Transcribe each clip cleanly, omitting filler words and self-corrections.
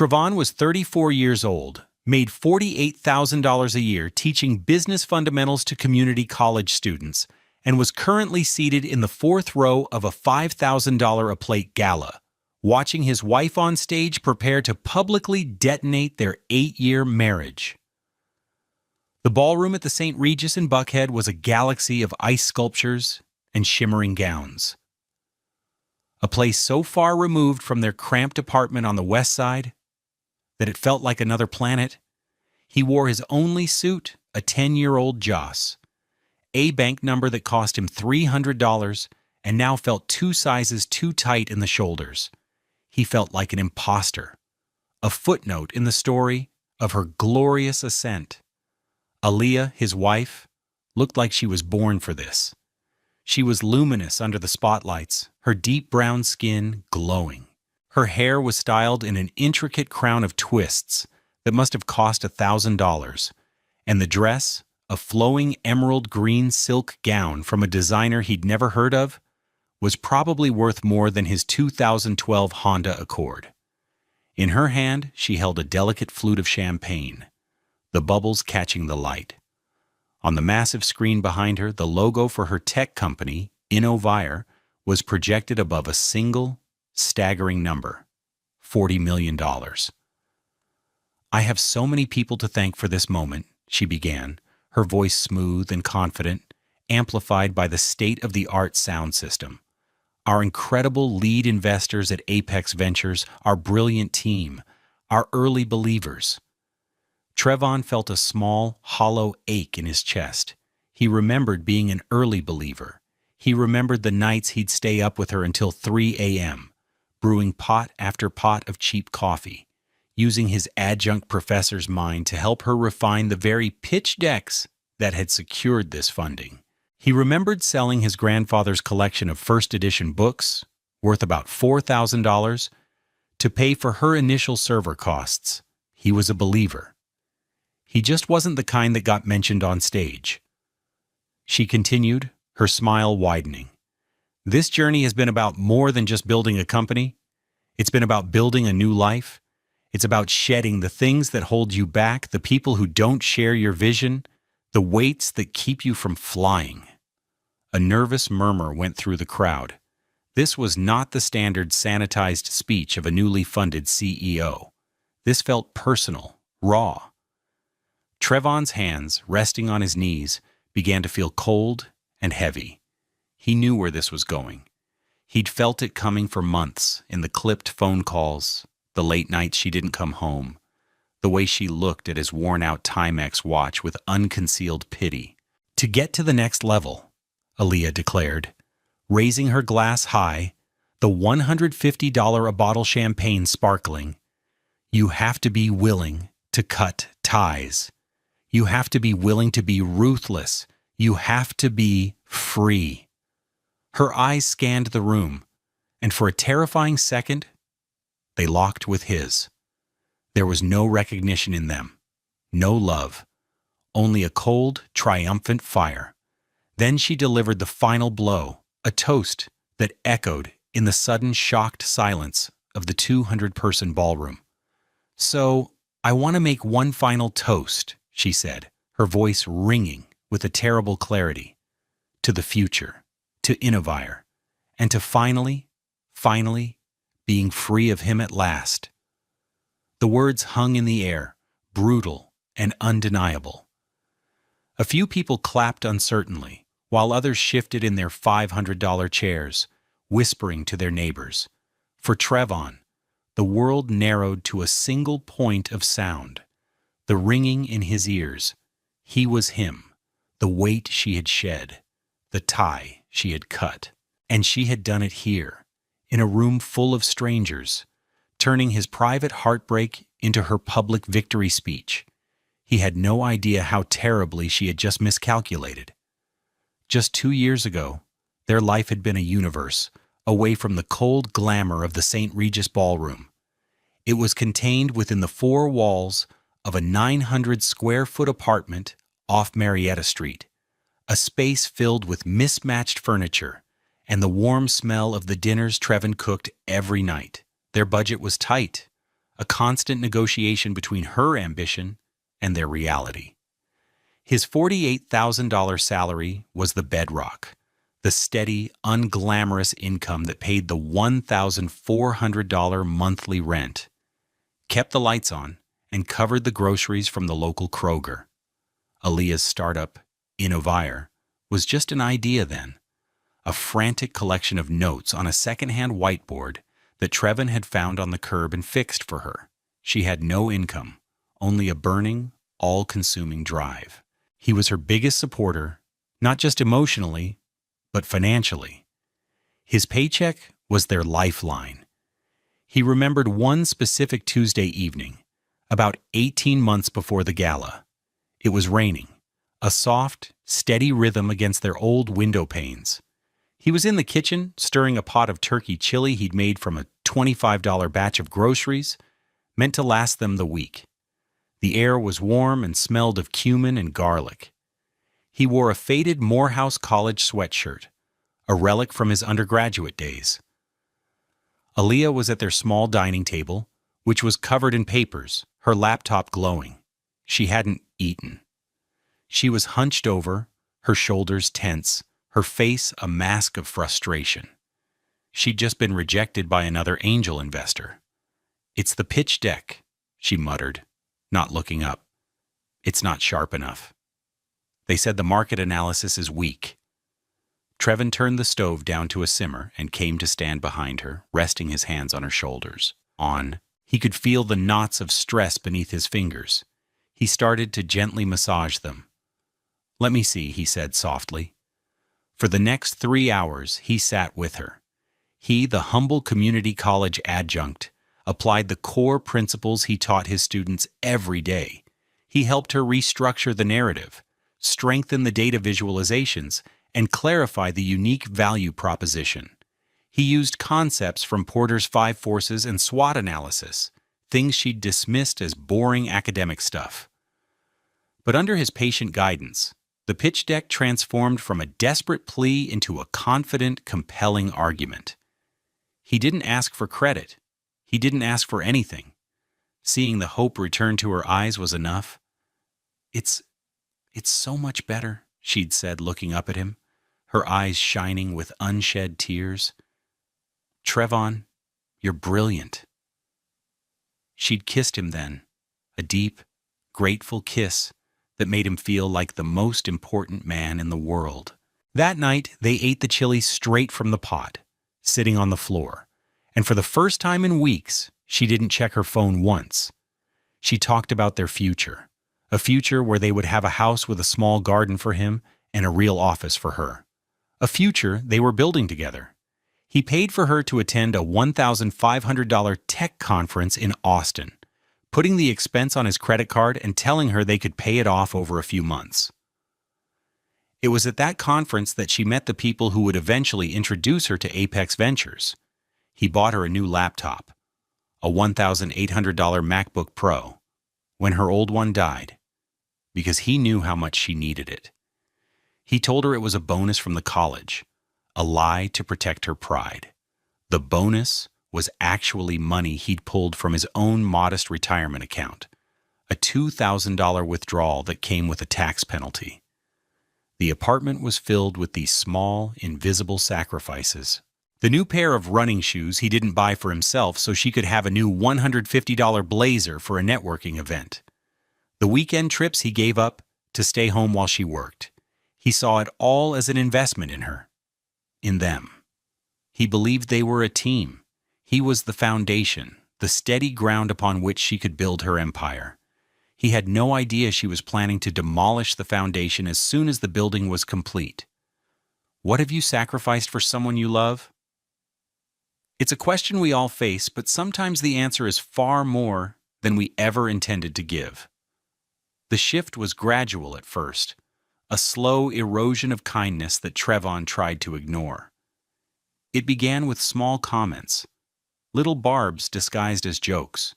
Trevon was 34 years old, made $48,000 a year teaching business fundamentals to community college students, and was currently seated in the fourth row of a $5,000 a plate gala, watching his wife on stage prepare to publicly detonate their 8-year marriage. The ballroom at the St. Regis in Buckhead was a galaxy of ice sculptures and shimmering gowns. A place so far removed from their cramped apartment on the west side that it felt like another planet. He wore his only suit, a 10-year-old Joss, a bank number that cost him $300 and now felt 2 sizes too tight in the shoulders. He felt like an imposter, a footnote in the story of her glorious ascent. Aaliyah, his wife, looked like she was born for this. She was luminous under the spotlights, her deep brown skin glowing. Her hair was styled in an intricate crown of twists that must have cost $1,000, and the dress, a flowing emerald green silk gown from a designer he'd never heard of, was probably worth more than his 2012 Honda Accord. In her hand, she held a delicate flute of champagne, the bubbles catching the light. On the massive screen behind her, the logo for her tech company, Innovire, was projected above a single, staggering number, $40 million. "I have so many people to thank for this moment," she began, her voice smooth and confident, amplified by the state-of-the-art sound system. "Our incredible lead investors at Apex Ventures, our brilliant team, our early believers." Trevon felt a small, hollow ache in his chest. He remembered being an early believer. He remembered the nights he'd stay up with her until 3 a.m., brewing pot after pot of cheap coffee, using his adjunct professor's mind to help her refine the very pitch decks that had secured this funding. He remembered selling his grandfather's collection of first edition books, worth about $4,000, to pay for her initial server costs. He was a believer. He just wasn't the kind that got mentioned on stage. She continued, her smile widening. "This journey has been about more than just building a company. It's been about building a new life. It's about shedding the things that hold you back, the people who don't share your vision, the weights that keep you from flying." A nervous murmur went through the crowd. This was not the standard sanitized speech of a newly funded CEO. This felt personal, raw. Trevon's hands, resting on his knees, began to feel cold and heavy. He knew where this was going. He'd felt it coming for months in the clipped phone calls, the late nights she didn't come home, the way she looked at his worn-out Timex watch with unconcealed pity. "To get to the next level," Aaliyah declared, raising her glass high, the $150 a bottle champagne sparkling, "you have to be willing to cut ties. You have to be willing to be ruthless. You have to be free." Her eyes scanned the room, and for a terrifying second, they locked with his. There was no recognition in them, no love, only a cold, triumphant fire. Then she delivered the final blow, a toast that echoed in the sudden shocked silence of the 200-person ballroom. "So, I want to make one final toast," she said, her voice ringing with a terrible clarity. "To the future, to Innovire, and to finally being free of him at last." The words hung in the air, brutal and undeniable. A few people clapped uncertainly, while others shifted in their $500 chairs, whispering to their neighbors. For Trevon, the world narrowed to a single point of sound, the ringing in his ears. He was him, the weight she had shed, the tie she had cut. And she had done it here, in a room full of strangers, turning his private heartbreak into her public victory speech. He had no idea how terribly she had just miscalculated. Just 2 years ago, their life had been a universe, away from the cold glamour of the St. Regis ballroom. It was contained within the 4 walls of a 900-square-foot apartment off Marietta Street, a space filled with mismatched furniture and the warm smell of the dinners Trevon cooked every night. Their budget was tight, a constant negotiation between her ambition and their reality. His $48,000 salary was the bedrock, the steady, unglamorous income that paid the $1,400 monthly rent, kept the lights on, and covered the groceries from the local Kroger. Aaliyah's startup, Innovire, was just an idea then, a frantic collection of notes on a second-hand whiteboard that Trevin had found on the curb and fixed for her. She had no income, only a burning, all-consuming drive. He was her biggest supporter, not just emotionally, but financially. His paycheck was their lifeline. He remembered one specific Tuesday evening, about 18 months before the gala. It was raining, a soft, steady rhythm against their old window panes. He was in the kitchen, stirring a pot of turkey chili he'd made from a $25 batch of groceries, meant to last them the week. The air was warm and smelled of cumin and garlic. He wore a faded Morehouse College sweatshirt, a relic from his undergraduate days. Aaliyah was at their small dining table, which was covered in papers, her laptop glowing. She hadn't eaten. She was hunched over, her shoulders tense, her face a mask of frustration. She'd just been rejected by another angel investor. "It's the pitch deck," she muttered, not looking up. "It's not sharp enough. They said the market analysis is weak." Trevin turned the stove down to a simmer and came to stand behind her, resting his hands on her shoulders. He could feel the knots of stress beneath his fingers. He started to gently massage them. "Let me see," he said softly. For the next 3 hours, he sat with her. He, the humble community college adjunct, applied the core principles he taught his students every day. He helped her restructure the narrative, strengthen the data visualizations, and clarify the unique value proposition. He used concepts from Porter's 5 Forces and SWOT analysis, things she'd dismissed as boring academic stuff. But under his patient guidance, the pitch deck transformed from a desperate plea into a confident, compelling argument. He didn't ask for credit. He didn't ask for anything. Seeing the hope return to her eyes was enough. It's so much better," she'd said, looking up at him, her eyes shining with unshed tears. "Trevon, you're brilliant." She'd kissed him then, a deep, grateful kiss that made him feel like the most important man in the world. That night, they ate the chili straight from the pot, sitting on the floor, and for the first time in weeks, she didn't check her phone once. She talked about their future, a future where they would have a house with a small garden for him and a real office for her, a future they were building together. He paid for her to attend a $1,500 tech conference in Austin, putting the expense on his credit card and telling her they could pay it off over a few months. It was at that conference that she met the people who would eventually introduce her to Apex Ventures. He bought her a new laptop, a $1,800 MacBook Pro, when her old one died, because he knew how much she needed it. He told her it was a bonus from the college, a lie to protect her pride. The bonus was actually money he'd pulled from his own modest retirement account, a $2,000 withdrawal that came with a tax penalty. The apartment was filled with these small, invisible sacrifices. The new pair of running shoes he didn't buy for himself so she could have a new $150 blazer for a networking event. The weekend trips he gave up to stay home while she worked. He saw it all as an investment in her, in them. He believed they were a team. He was the foundation, the steady ground upon which she could build her empire. He had no idea she was planning to demolish the foundation as soon as the building was complete. What have you sacrificed for someone you love? It's a question we all face, but sometimes the answer is far more than we ever intended to give. The shift was gradual at first, a slow erosion of kindness that Trevon tried to ignore. It began with small comments, little barbs disguised as jokes.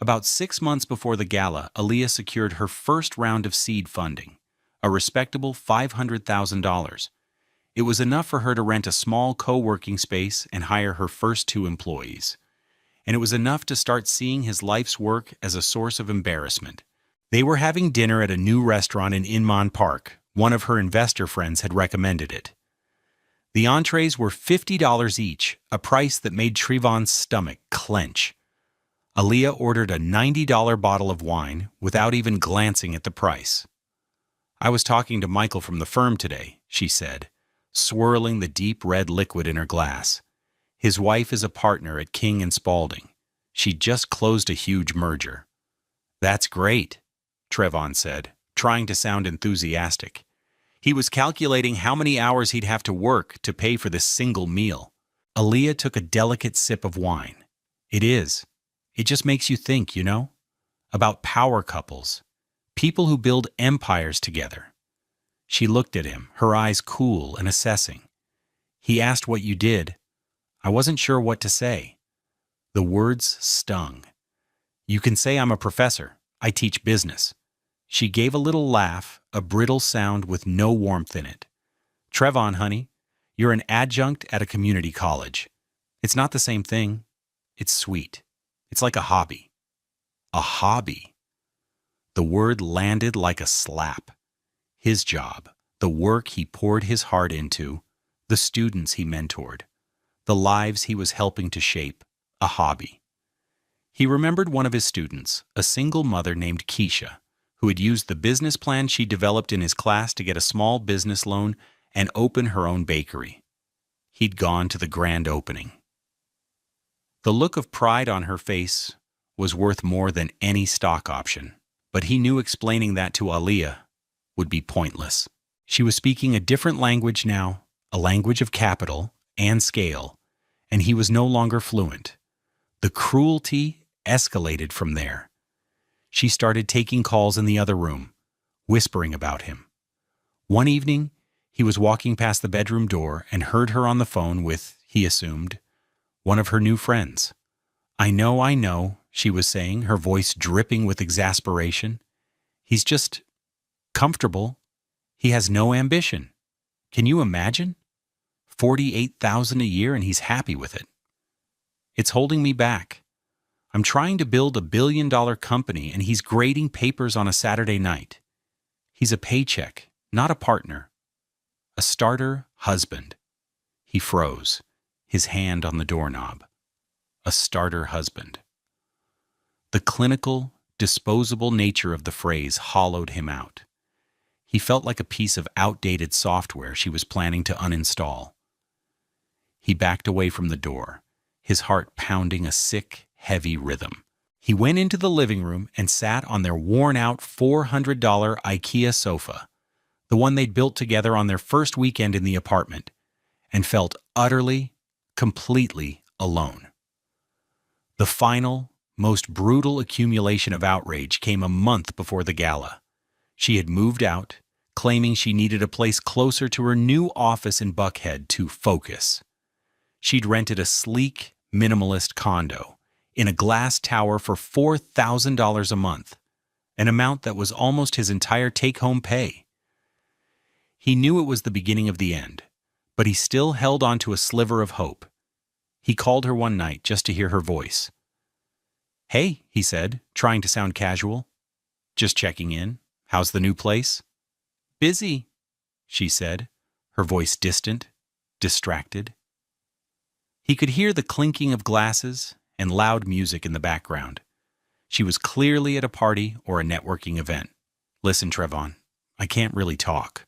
About 6 months before the gala, Aaliyah secured her first round of seed funding, a respectable $500,000. It was enough for her to rent a small co-working space and hire her first 2 employees. and it was enough to start seeing his life's work as a source of embarrassment. They were having dinner at a new restaurant in Inman Park. One of her investor friends had recommended it. The entrees were $50 each, a price that made Trevon's stomach clench. Aaliyah ordered a $90 bottle of wine without even glancing at the price. "I was talking to Michael from the firm today," she said, swirling the deep red liquid in her glass. "His wife is a partner at King & Spalding. She just closed a huge merger." "That's great," Trevon said, trying to sound enthusiastic. He was calculating how many hours he'd have to work to pay for this single meal. Aaliyah took a delicate sip of wine. "It is. It just makes you think, you know? About power couples. People who build empires together." She looked at him, her eyes cool and assessing. "He asked what you did. I wasn't sure what to say." The words stung. "You can say I'm a professor. I teach business." She gave a little laugh, a brittle sound with no warmth in it. "Trevon, honey, you're an adjunct at a community college. It's not the same thing. It's sweet. It's like a hobby." A hobby. The word landed like a slap. His job, the work he poured his heart into, the students he mentored, the lives he was helping to shape, a hobby. He remembered one of his students, a single mother named Keisha, who had used the business plan she developed in his class to get a small business loan and open her own bakery. He'd gone to the grand opening. The look of pride on her face was worth more than any stock option, but he knew explaining that to Aaliyah would be pointless. She was speaking a different language now, a language of capital and scale, and he was no longer fluent. The cruelty escalated from there. She started taking calls in the other room, whispering about him. One evening, he was walking past the bedroom door and heard her on the phone with, he assumed, one of her new friends. I know, she was saying, her voice dripping with exasperation. "He's just comfortable. He has no ambition. Can you imagine? $48,000 a year and he's happy with it. It's holding me back. I'm trying to build a billion-dollar company and he's grading papers on a Saturday night. He's a paycheck, not a partner. A starter husband." He froze, his hand on the doorknob. A starter husband. The clinical, disposable nature of the phrase hollowed him out. He felt like a piece of outdated software she was planning to uninstall. He backed away from the door, his heart pounding a sick, heavy rhythm. He went into the living room and sat on their worn-out $400 IKEA sofa, the one they'd built together on their first weekend in the apartment, and felt utterly, completely alone. The final, most brutal accumulation of outrage came a month before the gala. She had moved out, claiming she needed a place closer to her new office in Buckhead to focus. She'd rented a sleek, minimalist condo in a glass tower for $4,000 a month, an amount that was almost his entire take-home pay. He knew it was the beginning of the end, but he still held on to a sliver of hope. He called her one night just to hear her voice. "Hey," he said, trying to sound casual. "Just checking in. How's the new place?" "Busy," she said, her voice distant, distracted. He could hear the clinking of glasses and loud music in the background. She was clearly at a party or a networking event. "Listen, Trevon, I can't really talk."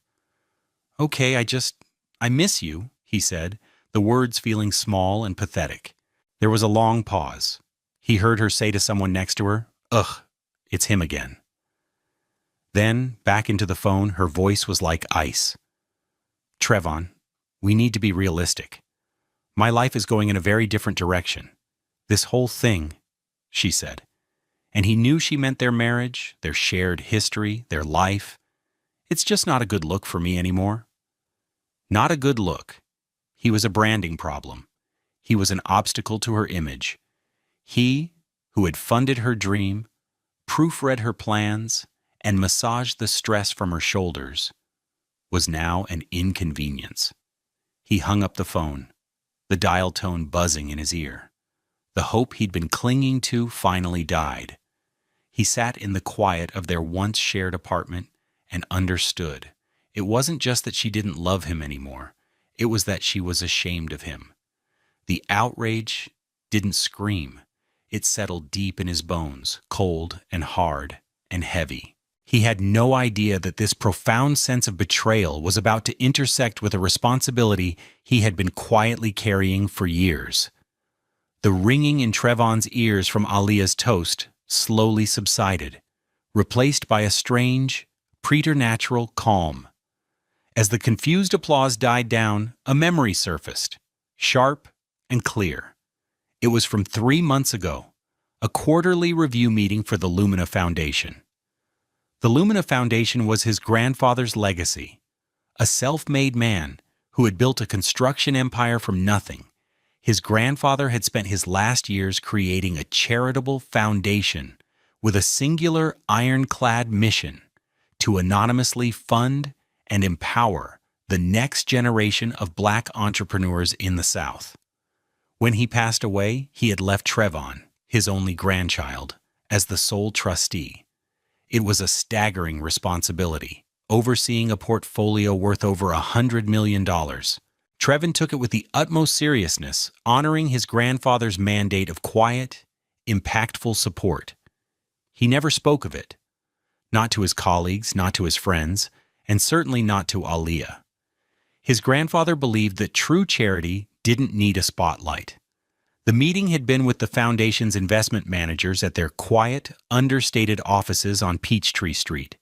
"Okay, I miss you," he said, the words feeling small and pathetic. There was a long pause. He heard her say to someone next to her, "Ugh, it's him again." Then, back into the phone, her voice was like ice. "Trevon, we need to be realistic. My life is going in a very different direction. This whole thing," she said. And he knew she meant their marriage, their shared history, their life. "It's just not a good look for me anymore." Not a good look. He was a branding problem. He was an obstacle to her image. He, who had funded her dream, proofread her plans, and massaged the stress from her shoulders, was now an inconvenience. He hung up the phone, the dial tone buzzing in his ear. The hope he'd been clinging to finally died. He sat in the quiet of their once shared apartment and understood. It wasn't just that she didn't love him anymore. It was that she was ashamed of him. The outrage didn't scream. It settled deep in his bones, cold and hard and heavy. He had no idea that this profound sense of betrayal was about to intersect with a responsibility he had been quietly carrying for years. The ringing in Trevon's ears from Aaliyah's toast slowly subsided, replaced by a strange, preternatural calm. As the confused applause died down, a memory surfaced, sharp and clear. It was from 3 months ago, a quarterly review meeting for the Lumina Foundation. The Lumina Foundation was his grandfather's legacy, a self-made man who had built a construction empire from nothing. His grandfather had spent his last years creating a charitable foundation with a singular ironclad mission to anonymously fund and empower the next generation of Black entrepreneurs in the South. When he passed away, he had left Trevon, his only grandchild, as the sole trustee. It was a staggering responsibility, overseeing a portfolio worth over $100 million. Trevon took it with the utmost seriousness, honoring his grandfather's mandate of quiet, impactful support. He never spoke of it, not to his colleagues, not to his friends, and certainly not to Aaliyah. His grandfather believed that true charity didn't need a spotlight. The meeting had been with the foundation's investment managers at their quiet, understated offices on Peachtree Street.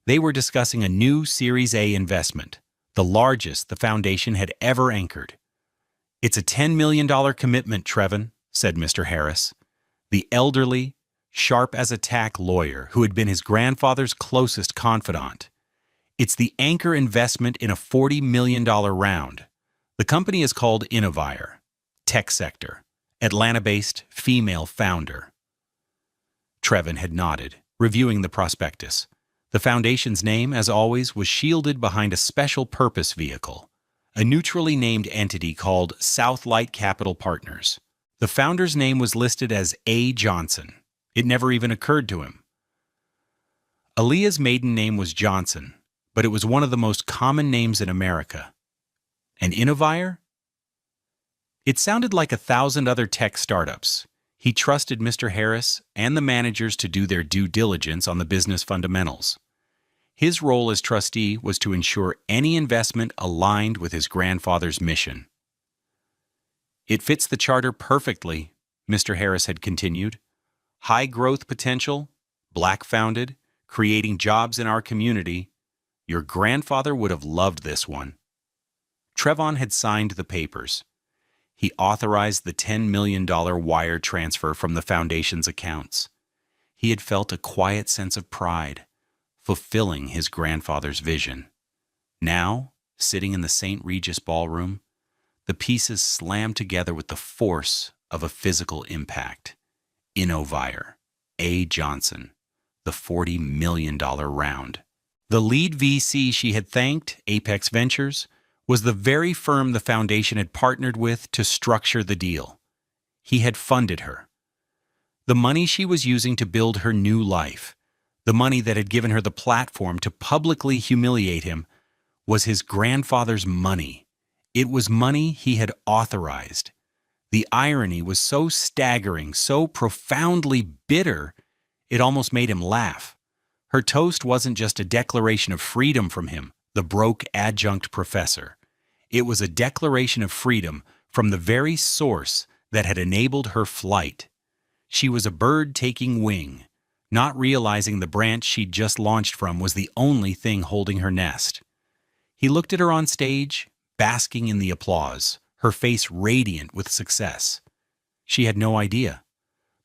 They were discussing a new Series A investment, the largest the foundation had ever anchored. "It's a $10 million commitment, Trevon," said Mr. Harris, the elderly, sharp-as-a-tack lawyer who had been his grandfather's closest confidant. "It's the anchor investment in a $40 million round. The company is called Innovire, tech sector, Atlanta-based female founder." Trevon had nodded, reviewing the prospectus. The foundation's name, as always, was shielded behind a special purpose vehicle, a neutrally named entity called Southlight Capital Partners. The founder's name was listed as A. Johnson. It never even occurred to him. Aaliyah's maiden name was Johnson, but it was one of the most common names in America. And Innovire? It sounded like 1,000 other tech startups. He trusted Mr. Harris and the managers to do their due diligence on the business fundamentals. His role as trustee was to ensure any investment aligned with his grandfather's mission. "It fits the charter perfectly," Mr. Harris had continued. "High growth potential, Black-founded, creating jobs in our community. Your grandfather would have loved this one." Trevon had signed the papers. He authorized the $10 million wire transfer from the foundation's accounts. He had felt a quiet sense of pride, fulfilling his grandfather's vision. Now, sitting in the St. Regis ballroom, the pieces slammed together with the force of a physical impact. Innovire, A. Johnson, the $40 million round. The lead VC she had thanked, Apex Ventures, was the very firm the foundation had partnered with to structure the deal. He had funded her. The money she was using to build her new life, the money that had given her the platform to publicly humiliate him, was his grandfather's money. It was money he had authorized. The irony was so staggering, so profoundly bitter, it almost made him laugh. Her toast wasn't just a declaration of freedom from him, the broke adjunct professor. It was a declaration of freedom from the very source that had enabled her flight. She was a bird taking wing, not realizing the branch she'd just launched from was the only thing holding her nest. He looked at her on stage, basking in the applause, her face radiant with success. She had no idea.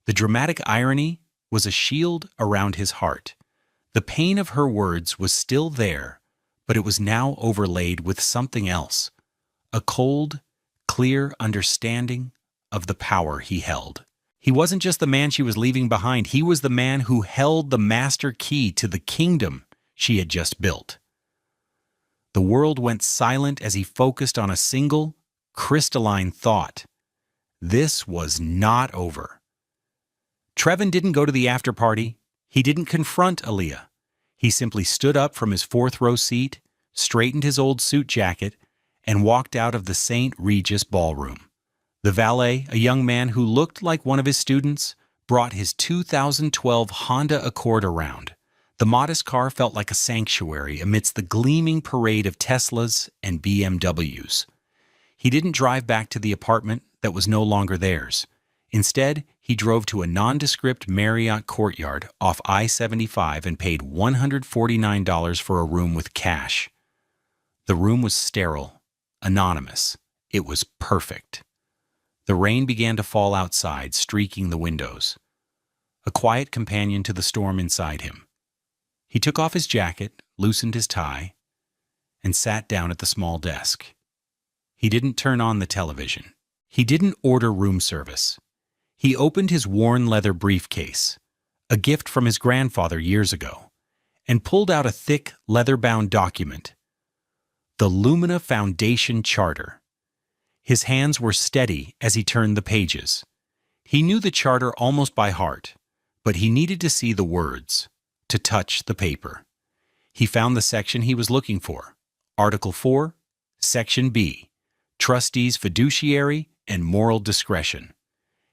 The dramatic irony was a shield around his heart. The pain of her words was still there, but it was now overlaid with something else, a cold, clear understanding of the power he held. He wasn't just the man she was leaving behind, he was the man who held the master key to the kingdom she had just built. The world went silent as he focused on a single, crystalline thought. This was not over. Trevin didn't go to the after party. He didn't confront Aaliyah. He simply stood up from his fourth-row seat, straightened his old suit jacket, and walked out of the St. Regis ballroom. The valet, a young man who looked like one of his students, brought his 2012 Honda Accord around. The modest car felt like a sanctuary amidst the gleaming parade of Teslas and BMWs. He didn't drive back to the apartment that was no longer theirs. Instead, he drove to a nondescript Marriott courtyard off I-75 and paid $149 for a room with cash. The room was sterile, anonymous. It was perfect. The rain began to fall outside, streaking the windows. A quiet companion to the storm inside him. He took off his jacket, loosened his tie, and sat down at the small desk. He didn't turn on the television. He didn't order room service. He opened his worn leather briefcase, a gift from his grandfather years ago, and pulled out a thick, leather-bound document. The Lumina Foundation Charter. His hands were steady as he turned the pages. He knew the charter almost by heart, but he needed to see the words, to touch the paper. He found the section he was looking for. Article 4, Section B, Trustees' Fiduciary and Moral Discretion.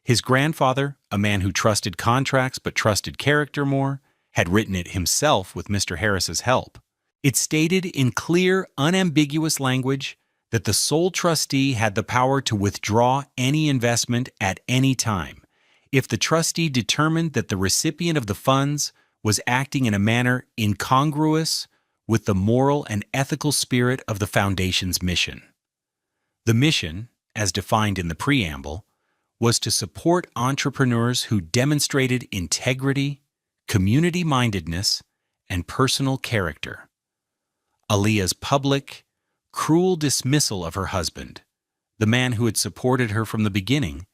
His grandfather, a man who trusted contracts but trusted character more, had written it himself with Mr. Harris's help. It stated in clear, unambiguous language that the sole trustee had the power to withdraw any investment at any time if the trustee determined that the recipient of the funds was acting in a manner incongruous with the moral and ethical spirit of the Foundation's mission. The mission, as defined in the preamble, was to support entrepreneurs who demonstrated integrity, community-mindedness, and personal character. Aaliyah's public, cruel dismissal of her husband, the man who had supported her from the beginning,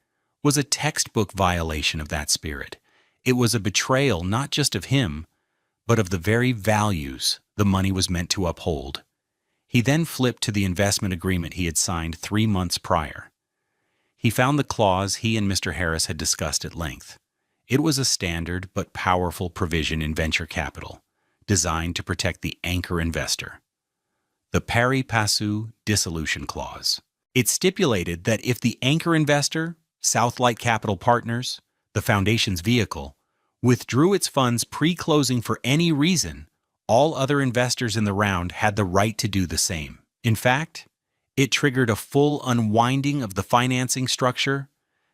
was a textbook violation of that spirit. It was a betrayal not just of him, but of the very values the money was meant to uphold. He then flipped to the investment agreement he had signed 3 months prior. He found the clause he and Mr. Harris had discussed at length. It was a standard but powerful provision in venture capital, designed to protect the anchor investor. The pari passu dissolution clause. It stipulated that if the anchor investor, Southlight Capital Partners, the Foundation's vehicle, withdrew its funds pre-closing for any reason, all other investors in the round had the right to do the same. In fact, it triggered a full unwinding of the financing structure.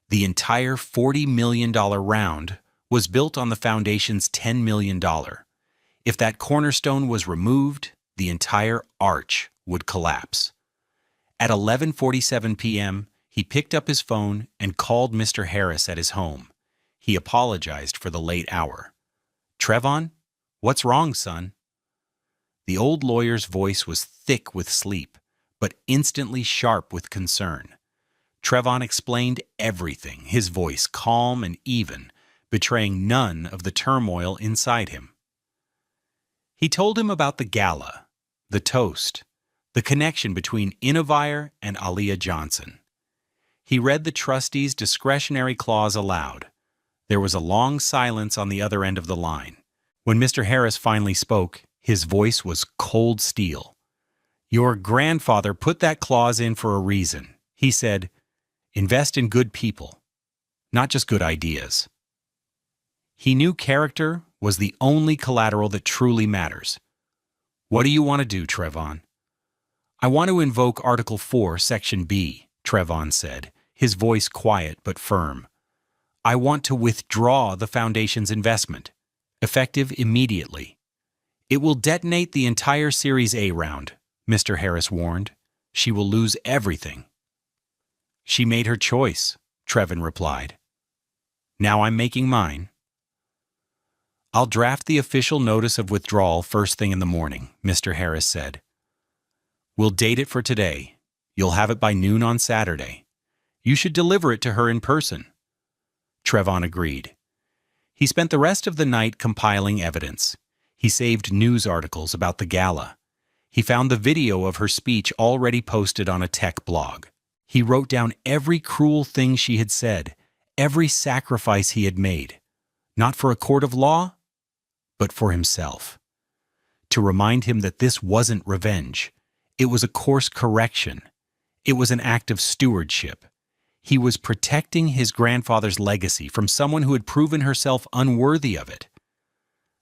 The entire $40 million round was built on the Foundation's $10 million. If that cornerstone was removed, the entire arch would collapse. At 11:47 p.m., he picked up his phone and called Mr. Harris at his home. He apologized for the late hour. "Trevon, what's wrong, son?" The old lawyer's voice was thick with sleep, but instantly sharp with concern. Trevon explained everything, his voice calm and even, betraying none of the turmoil inside him. He told him about the gala, the toast, the connection between Innovire and Aaliyah Johnson. He read the trustee's discretionary clause aloud. There was a long silence on the other end of the line. When Mr. Harris finally spoke, his voice was cold steel. "Your grandfather put that clause in for a reason," he said. "Invest in good people, not just good ideas." He knew character was the only collateral that truly matters. "What do you want to do, Trevon?" "I want to invoke Article 4, Section B," Trevon said, his voice quiet but firm. "I want to withdraw the Foundation's investment, effective immediately." "It will detonate the entire Series A round," Mr. Harris warned. "She will lose everything." "She made her choice," Trevin replied. "Now I'm making mine." "I'll draft the official notice of withdrawal first thing in the morning," Mr. Harris said. "We'll date it for today. You'll have it by noon on Saturday. You should deliver it to her in person." Trevon agreed. He spent the rest of the night compiling evidence. He saved news articles about the gala. He found the video of her speech already posted on a tech blog. He wrote down every cruel thing she had said, every sacrifice he had made, not for a court of law, but for himself. To remind him that this wasn't revenge. It was a course correction. It was an act of stewardship. He was protecting his grandfather's legacy from someone who had proven herself unworthy of it.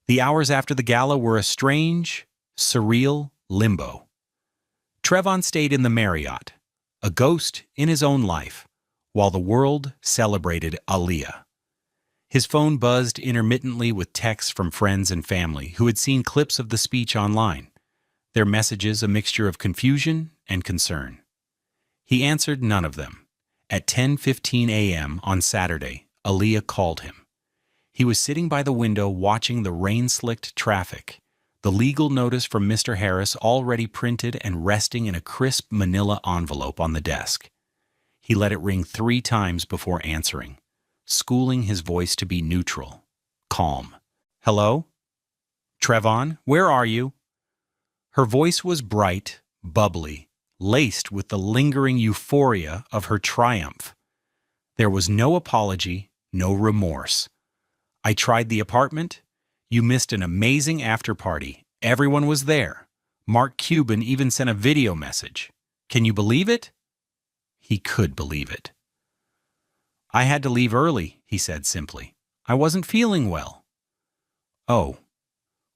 The hours after the gala were a strange, surreal limbo. Trevon stayed in the Marriott, a ghost in his own life, while the world celebrated Aaliyah. His phone buzzed intermittently with texts from friends and family who had seen clips of the speech online, their messages a mixture of confusion and concern. He answered none of them. At 10:15 a.m. on Saturday, Aaliyah called him. He was sitting by the window watching the rain-slicked traffic, the legal notice from Mr. Harris already printed and resting in a crisp manila envelope on the desk. He let it ring 3 times before answering, schooling his voice to be neutral, calm. "Hello? Trevon, where are you?" Her voice was bright, bubbly, laced with the lingering euphoria of her triumph. There was no apology, no remorse. "I tried the apartment. You missed an amazing after-party. Everyone was there. Mark Cuban even sent a video message. Can you believe it?" He could believe it. "I had to leave early," he said simply. "I wasn't feeling well." "Oh,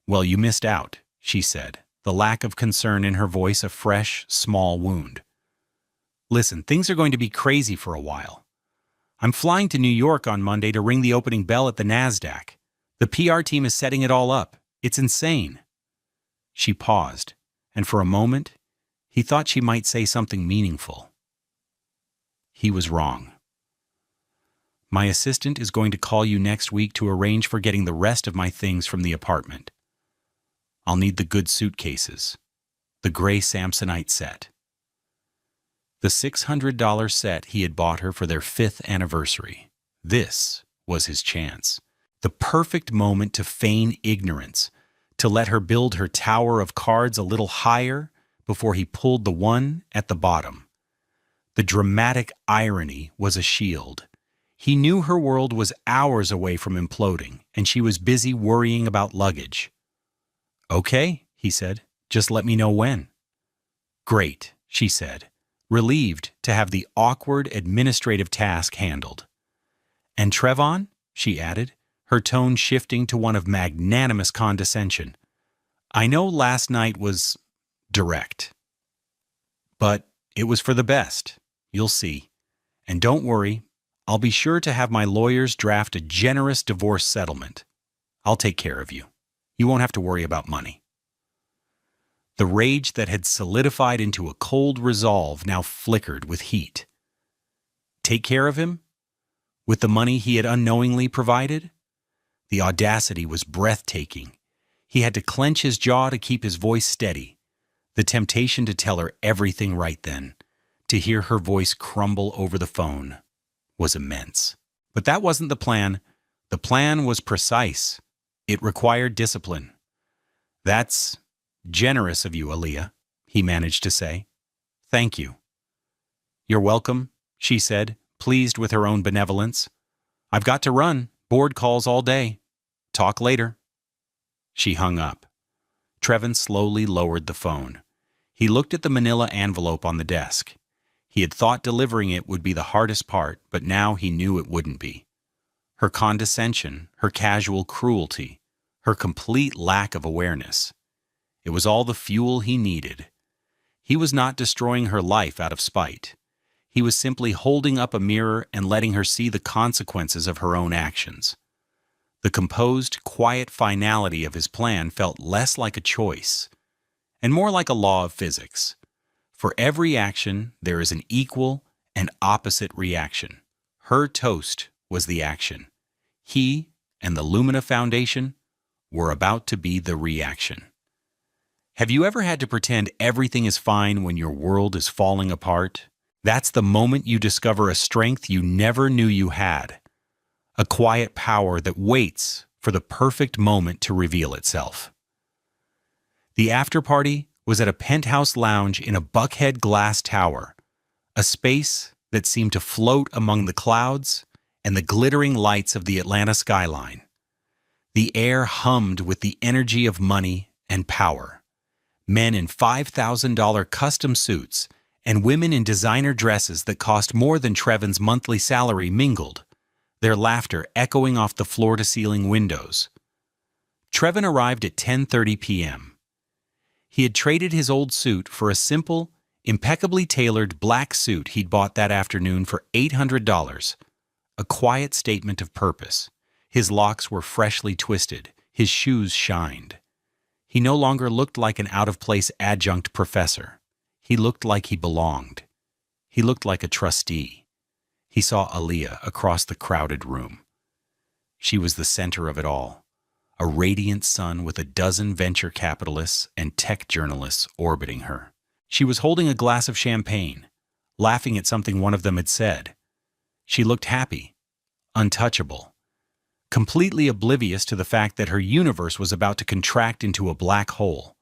well, you missed out," she said, the lack of concern in her voice a fresh, small wound. "Listen, things are going to be crazy for a while. I'm flying to New York on Monday to ring the opening bell at the NASDAQ. The PR team is setting it all up. It's insane." She paused, and for a moment, he thought she might say something meaningful. He was wrong. "My assistant is going to call you next week to arrange for getting the rest of my things from the apartment. I'll need the good suitcases, the gray Samsonite set." The $600 set he had bought her for their 5th anniversary. This was his chance. The perfect moment to feign ignorance, to let her build her tower of cards a little higher before he pulled the one at the bottom. The dramatic irony was a shield. He knew her world was hours away from imploding, and she was busy worrying about luggage. "Okay," he said, "just let me know when." "Great," she said, relieved to have the awkward administrative task handled. "And Trevon," she added, her tone shifting to one of magnanimous condescension, "I know last night was direct, but it was for the best. You'll see. And don't worry, I'll be sure to have my lawyers draft a generous divorce settlement. I'll take care of you. You won't have to worry about money." The rage that had solidified into a cold resolve now flickered with heat. Take care of him? With the money he had unknowingly provided? The audacity was breathtaking. He had to clench his jaw to keep his voice steady. The temptation to tell her everything right then, to hear her voice crumble over the phone, was immense. But that wasn't the plan. The plan was precise. It required discipline. "That's generous of you, Aaliyah," he managed to say. "Thank you." "You're welcome," she said, pleased with her own benevolence. "I've got to run. Board calls all day. Talk later." She hung up. Trevon slowly lowered the phone. He looked at the manila envelope on the desk. He had thought delivering it would be the hardest part, but now he knew it wouldn't be. Her condescension, her casual cruelty, her complete lack of awareness. It was all the fuel he needed. He was not destroying her life out of spite. He was simply holding up a mirror and letting her see the consequences of her own actions. The composed, quiet finality of his plan felt less like a choice, and more like a law of physics. For every action, there is an equal and opposite reaction. Her toast was the action. He and the Lumina Foundation were about to be the reaction. Have you ever had to pretend everything is fine when your world is falling apart? That's the moment you discover a strength you never knew you had. A quiet power that waits for the perfect moment to reveal itself. The after-party was at a penthouse lounge in a Buckhead glass tower, a space that seemed to float among the clouds and the glittering lights of the Atlanta skyline. The air hummed with the energy of money and power. Men in $5,000 custom suits and women in designer dresses that cost more than Trevon's monthly salary mingled, their laughter echoing off the floor-to-ceiling windows. Trevon arrived at 10:30 p.m. He had traded his old suit for a simple, impeccably tailored black suit he'd bought that afternoon for $800, a quiet statement of purpose. His locks were freshly twisted, his shoes shined. He no longer looked like an out-of-place adjunct professor. He looked like he belonged. He looked like a trustee. He saw Aaliyah across the crowded room. She was the center of it all, a radiant sun with a dozen venture capitalists and tech journalists orbiting her. She was holding a glass of champagne, laughing at something one of them had said. She looked happy, untouchable, completely oblivious to the fact that her universe was about to contract into a black hole.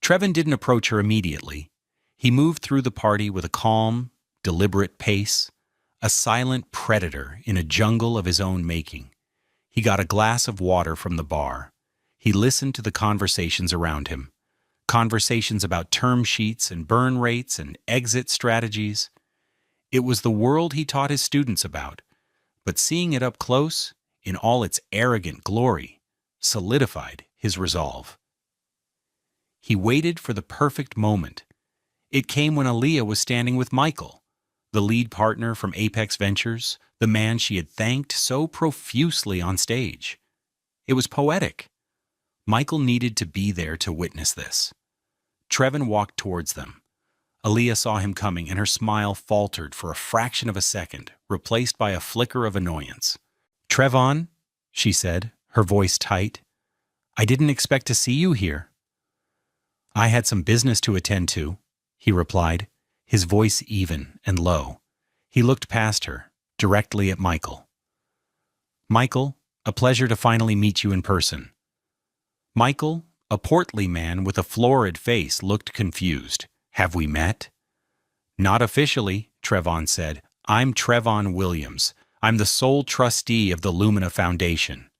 Trevon didn't approach her immediately. He moved through the party with a calm, deliberate pace, a silent predator in a jungle of his own making. He got a glass of water from the bar. He listened to the conversations around him. Conversations about term sheets and burn rates and exit strategies. It was the world he taught his students about, but seeing it up close, in all its arrogant glory, solidified his resolve. He waited for the perfect moment. It came when Aaliyah was standing with Michael, the lead partner from Apex Ventures, the man she had thanked so profusely on stage. It was poetic. Michael needed to be there to witness this. Trevon walked towards them. Aaliyah saw him coming, and her smile faltered for a fraction of a second, replaced by a flicker of annoyance. "Trevon," she said, her voice tight, "I didn't expect to see you here." "I had some business to attend to," he replied, his voice even and low. He looked past her, directly at Michael. "Michael, a pleasure to finally meet you in person." Michael, a portly man with a florid face, looked confused. "Have we met?" "Not officially," Trevon said. "I'm Trevon Williams. I'm the sole trustee of the Lumina Foundation."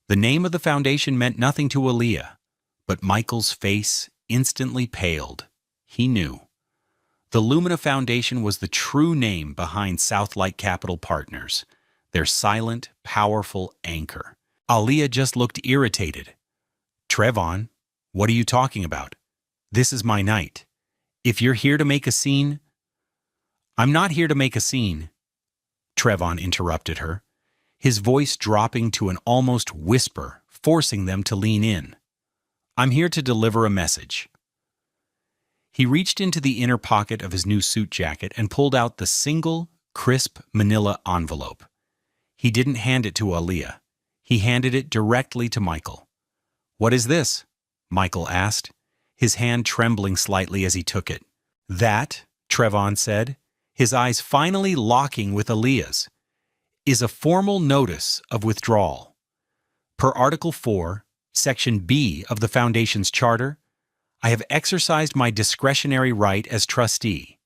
The name of the foundation meant nothing to Aaliyah, but Michael's face instantly paled. He knew. The Lumina Foundation was the true name behind Southlight Capital Partners, their silent, powerful anchor. Aaliyah just looked irritated. "Trevon, what are you talking about? This is my night. If you're here to make a scene—" "I'm not here to make a scene," Trevon interrupted her, his voice dropping to an almost whisper, forcing them to lean in. "I'm here to deliver a message." He reached into the inner pocket of his new suit jacket and pulled out the single, crisp manila envelope. He didn't hand it to Aaliyah. He handed it directly to Michael. "What is this?" Michael asked, his hand trembling slightly as he took it. "That," Trevon said, his eyes finally locking with Aaliyah's, "is a formal notice of withdrawal. Per Article 4, Section B of the Foundation's charter, I have exercised my discretionary right as trustee.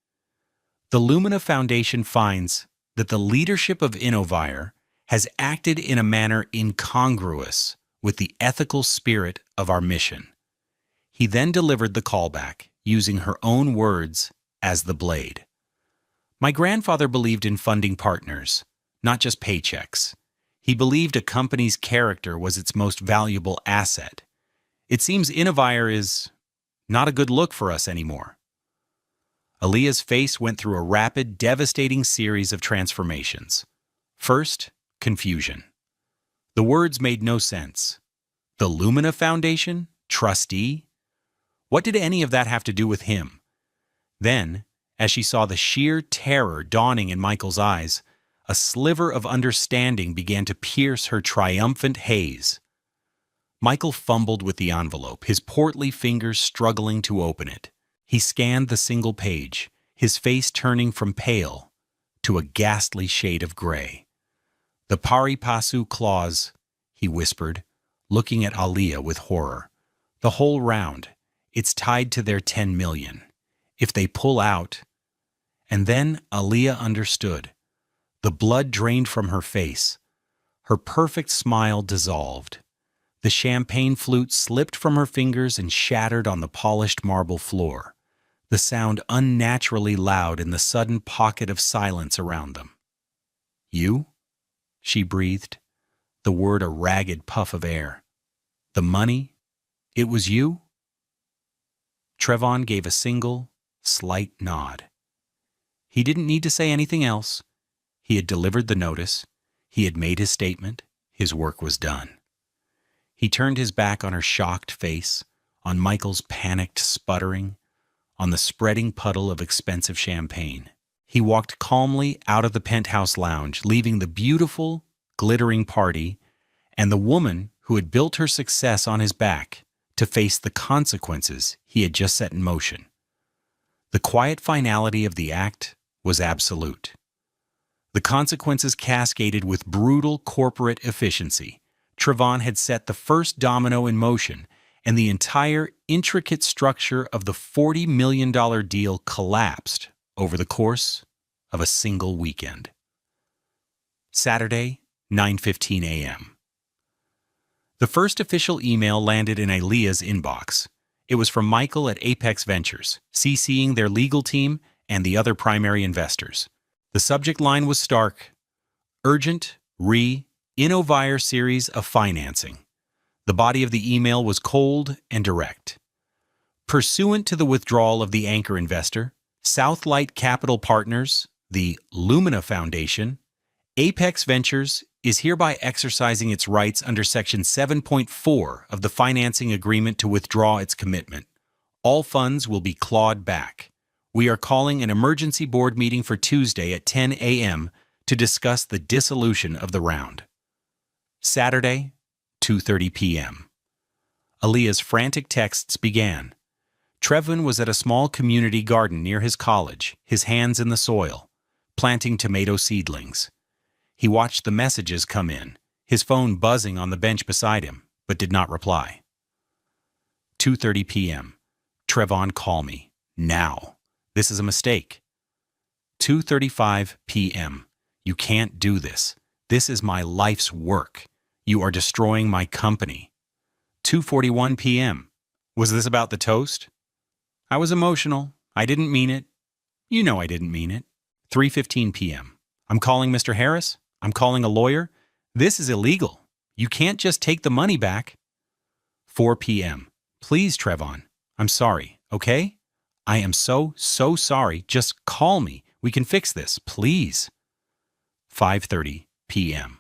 The Lumina Foundation finds that the leadership of Innovire has acted in a manner incongruous with the ethical spirit of our mission." He then delivered the callback, using her own words as the blade. "My grandfather believed in funding partners, not just paychecks. He believed a company's character was its most valuable asset. It seems Innovire is not a good look for us anymore." Aaliyah's face went through a rapid, devastating series of transformations. First, confusion. The words made no sense. The Lumina Foundation? Trustee? What did any of that have to do with him? Then, as she saw the sheer terror dawning in Michael's eyes, a sliver of understanding began to pierce her triumphant haze. Michael fumbled with the envelope, his portly fingers struggling to open it. He scanned the single page, his face turning from pale to a ghastly shade of gray. "The pari passu clause," he whispered, looking at Aaliyah with horror. "The whole round. It's tied to their $10 million. If they pull out—" And then Aaliyah understood. The blood drained from her face. Her perfect smile dissolved. The champagne flute slipped from her fingers and shattered on the polished marble floor, the sound unnaturally loud in the sudden pocket of silence around them. "You?" she breathed, the word a ragged puff of air. "The money? It was you?" Trevon gave a single, slight nod. He didn't need to say anything else. He had delivered the notice. He had made his statement. His work was done. He turned his back on her shocked face, on Michael's panicked sputtering, on the spreading puddle of expensive champagne. He walked calmly out of the penthouse lounge, leaving the beautiful, glittering party and the woman who had built her success on his back to face the consequences he had just set in motion. The quiet finality of the act was absolute. The consequences cascaded with brutal corporate efficiency. Trevon had set the first domino in motion, and the entire intricate structure of the $40 million deal collapsed over the course of a single weekend. Saturday, 9:15 a.m. The first official email landed in Aaliyah's inbox. It was from Michael at Apex Ventures, CCing their legal team and the other primary investors. The subject line was stark: urgent, Innovire series of financing. The body of the email was cold and direct. Pursuant to the withdrawal of the anchor investor, Southlight Capital Partners, the Lumina Foundation, Apex Ventures is hereby exercising its rights under Section 7.4 of the financing agreement to withdraw its commitment. All funds will be clawed back. We are calling an emergency board meeting for Tuesday at 10 a.m. to discuss the dissolution of the round. Saturday, 2:30 p.m. Aaliyah's frantic texts began. Trevon was at a small community garden near his college, his hands in the soil, planting tomato seedlings. He watched the messages come in, his phone buzzing on the bench beside him, but did not reply. 2:30 p.m. Trevon, call me. Now. This is a mistake. 2:35 p.m. You can't do this. This is my life's work. You are destroying my company. 2:41 p.m. Was this about the toast? I was emotional. I didn't mean it. You know I didn't mean it. 3:15 p.m. I'm calling Mr. Harris. I'm calling a lawyer. This is illegal. You can't just take the money back. 4 p.m. Please, Trevon. I'm sorry, okay? I am so sorry. Just call me. We can fix this, please. 5:30 p.m.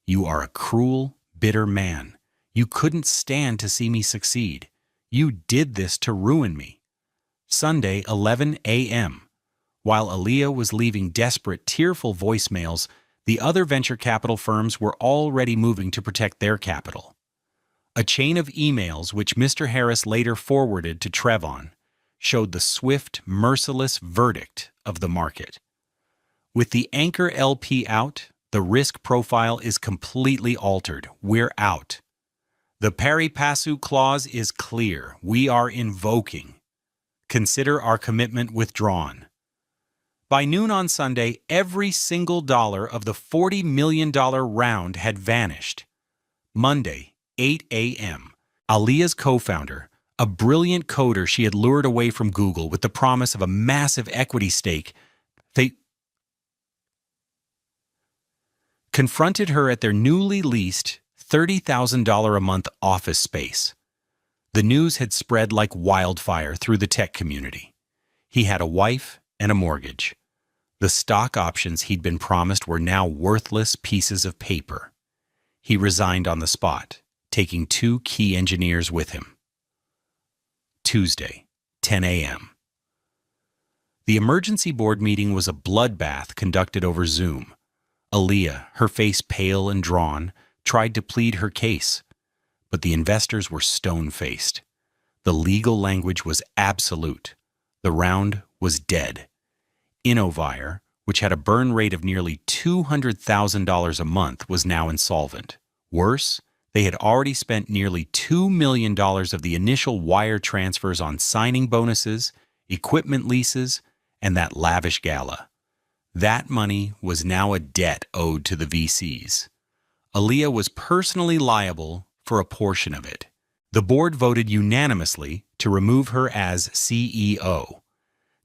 You are a cruel, bitter man. You couldn't stand to see me succeed. You did this to ruin me. Sunday, 11 a.m. While Aaliyah was leaving desperate, tearful voicemails, the other venture capital firms were already moving to protect their capital. A chain of emails, which Mr. Harris later forwarded to Trevon, showed the swift, merciless verdict of the market. With the anchor LP out, the risk profile is completely altered. We're out. The pari passu clause is clear. We are invoking. Consider our commitment withdrawn. By noon on Sunday, every single dollar of the $40 million round had vanished. Monday, 8 a.m., Aaliyah's co-founder, a brilliant coder she had lured away from Google with the promise of a massive equity stake, confronted her at their newly leased $30,000 a month office space. The news had spread like wildfire through the tech community. He had a wife and a mortgage. The stock options he'd been promised were now worthless pieces of paper. He resigned on the spot, taking 2 key engineers with him. Tuesday, 10 a.m. The emergency board meeting was a bloodbath conducted over Zoom. Aaliyah, her face pale and drawn, tried to plead her case, but the investors were stone-faced. The legal language was absolute. The round was dead. Innovire, which had a burn rate of nearly $200,000 a month, was now insolvent. Worse, they had already spent nearly $2 million of the initial wire transfers on signing bonuses, equipment leases, and that lavish gala. That money was now a debt owed to the VCs. Aaliyah was personally liable for a portion of it. The board voted unanimously to remove her as CEO.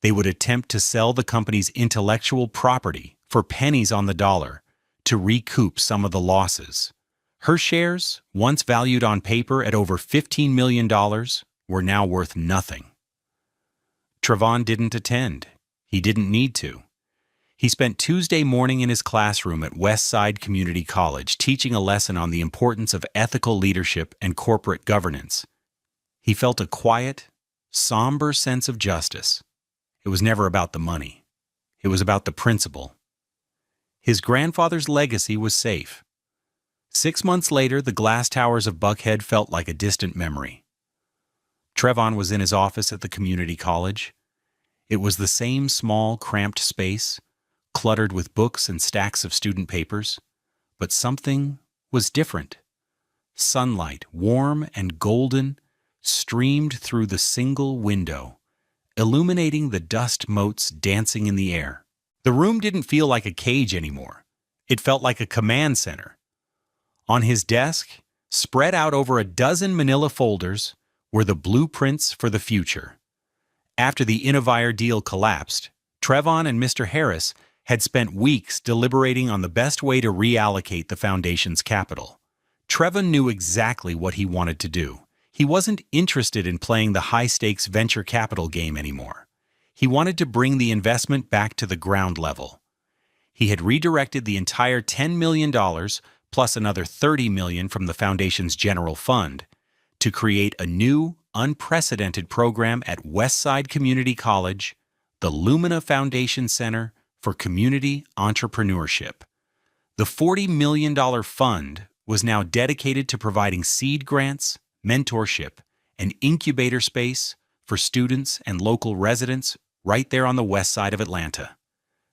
They would attempt to sell the company's intellectual property for pennies on the dollar to recoup some of the losses. Her shares, once valued on paper at over $15 million, were now worth nothing. Trevon didn't attend. He didn't need to. He spent Tuesday morning in his classroom at Westside Community College teaching a lesson on the importance of ethical leadership and corporate governance. He felt a quiet, somber sense of justice. It was never about the money. It was about the principle. His grandfather's legacy was safe. 6 months later, the glass towers of Buckhead felt like a distant memory. Trevon was in his office at the community college. It was the same small, cramped space, cluttered with books and stacks of student papers, but something was different. Sunlight, warm and golden, streamed through the single window, illuminating the dust motes dancing in the air. The room didn't feel like a cage anymore. It felt like a command center. On his desk, spread out over a dozen manila folders, were the blueprints for the future. After the Innovire deal collapsed, Trevon and Mr. Harris had spent weeks deliberating on the best way to reallocate the foundation's capital. Trevon knew exactly what he wanted to do. He wasn't interested in playing the high-stakes venture capital game anymore. He wanted to bring the investment back to the ground level. He had redirected the entire $10 million, plus another $30 million from the foundation's general fund, to create a new, unprecedented program at Westside Community College, the Lumina Foundation Center for Community Entrepreneurship. The $40 million fund was now dedicated to providing seed grants, mentorship, and incubator space for students and local residents right there on the west side of Atlanta.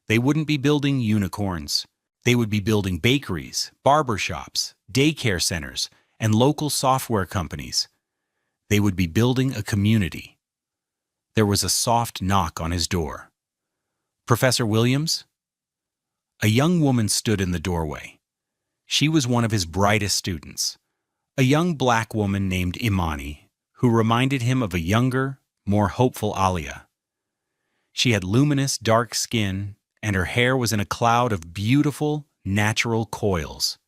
They wouldn't be building unicorns. They would be building bakeries, barbershops, daycare centers, and local software companies. They would be building a community. There was a soft knock on his door. "Professor Williams?" A young woman stood in the doorway. She was one of his brightest students, a young black woman named Imani, who reminded him of a younger, more hopeful Alia. She had luminous, dark skin, and her hair was in a cloud of beautiful, natural coils.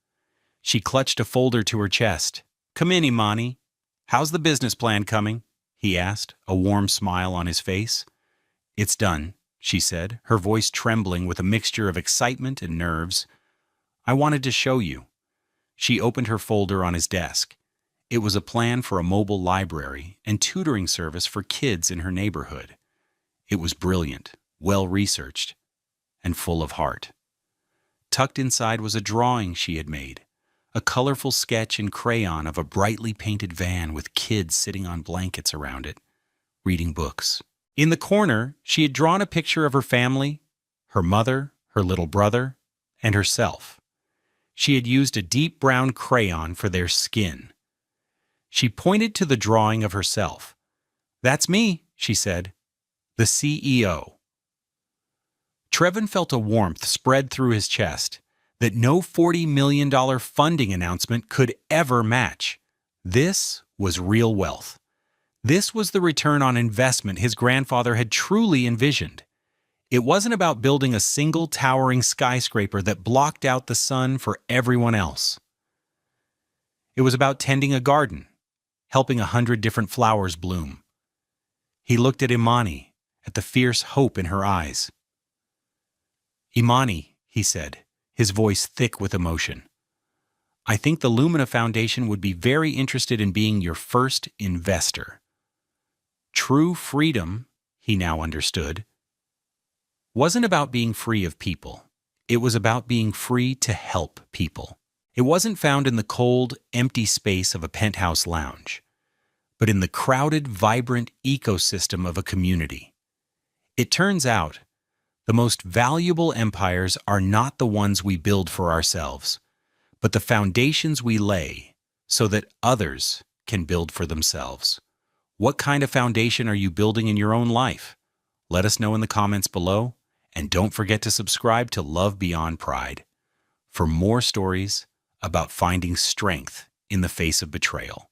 She clutched a folder to her chest. "Come in, Imani. How's the business plan coming?" he asked, a warm smile on his face. "It's done," she said, her voice trembling with a mixture of excitement and nerves. "I wanted to show you." She opened her folder on his desk. It was a plan for a mobile library and tutoring service for kids in her neighborhood. It was brilliant, well-researched, and full of heart. Tucked inside was a drawing she had made, a colorful sketch in crayon of a brightly painted van with kids sitting on blankets around it, reading books. In the corner, she had drawn a picture of her family, her mother, her little brother, and herself. She had used a deep brown crayon for their skin. She pointed to the drawing of herself. "That's me," she said, "the CEO." Trevon felt a warmth spread through his chest that no $40 million funding announcement could ever match. This was real wealth. This was the return on investment his grandfather had truly envisioned. It wasn't about building a single towering skyscraper that blocked out the sun for everyone else. It was about tending a garden, helping 100 different flowers bloom. He looked at Imani, at the fierce hope in her eyes. "Imani," he said, his voice thick with emotion, "I think the Lumina Foundation would be very interested in being your first investor." True freedom, he now understood, wasn't about being free of people. It was about being free to help people. It wasn't found in the cold, empty space of a penthouse lounge, but in the crowded, vibrant ecosystem of a community. It turns out, the most valuable empires are not the ones we build for ourselves, but the foundations we lay so that others can build for themselves. What kind of foundation are you building in your own life? Let us know in the comments below, and don't forget to subscribe to Love Beyond Pride for more stories about finding strength in the face of betrayal.